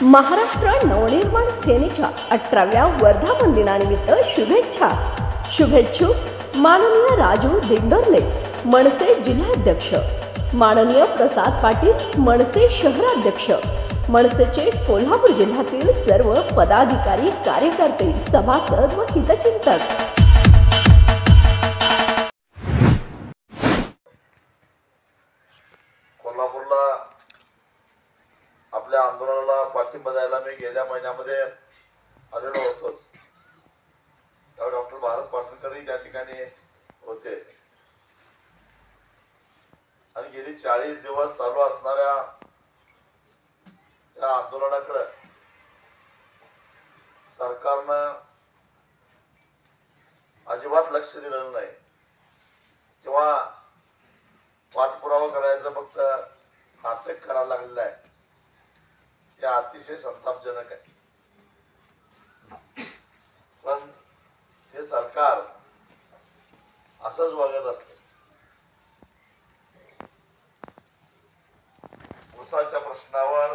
महाराष्ट्र नवनिर्माण सेनेच्या 18व्या वर्धापन दिनानिमित्त शुभेच्छुक माननीय राजू दिंडोरले, मनसे जिल्हाध्यक्ष, माननीय प्रसाद पाटील, मनसे शहराध्यक्ष, मनसेचे कोल्हापूर जिल्ह्यातील सर्व पदाधिकारी, कार्यकर्ते, सभासद व हितचिंतक। कोल्हापूरला आपल्या आंदोलनाला पाठिंबा द्यायला मी गेल्या महिन्यामध्ये आलेलो होतोच। त्यावेळी डॉक्टर भारत पाटणकरही त्या ठिकाणी होते आणि गेली 40 दिवस चालू असणाऱ्या त्या आंदोलनाकडे सरकारनं अजिबात लक्ष दिलेलं नाही किंवा पाठपुरावा करायचं फक्त नाटक करायला लागलेलं आहे। हे अतिशय संतापजनक आहे। पण हे सरकार असंच वागत असते। ऊसाच्या प्रश्नावर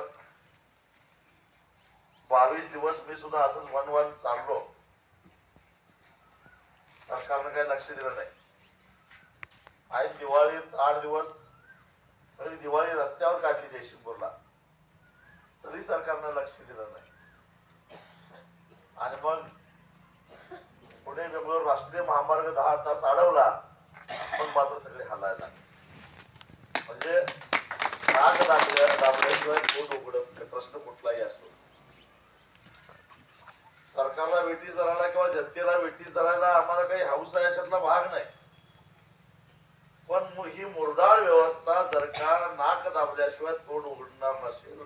22 दिवस मी सुद्धा असंच वन चाललो, सरकारनं काही लक्ष दिलं नाही। आज दिवाळीत 8 दिवस सगळी दिवाळी रस्त्यावर काढली जयसिंगपूरला, तरी सरकारनं लक्ष दिलं नाही। आणि मग पुणे बेंगलोर राष्ट्रीय महामार्ग 10 तास अडवला, मग मात्र सगळे हलायला। म्हणजे नाक दाबल्याशिवाय पोट उघडत प्रश्न कुठलाही असो। सरकारला वेठीस धरायला किंवा जनतेला वेठीस धरायला आम्हाला काही हौस आहे अशातला भाग नाही, पण ही मुरदाळ व्यवस्था जर का नाक दाबल्याशिवाय तोंड उघडणार नसेल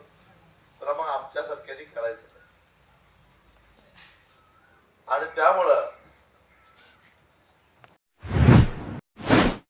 तर मग आमच्यासारख्यांनी करायचं नाही। आणि त्यामुळं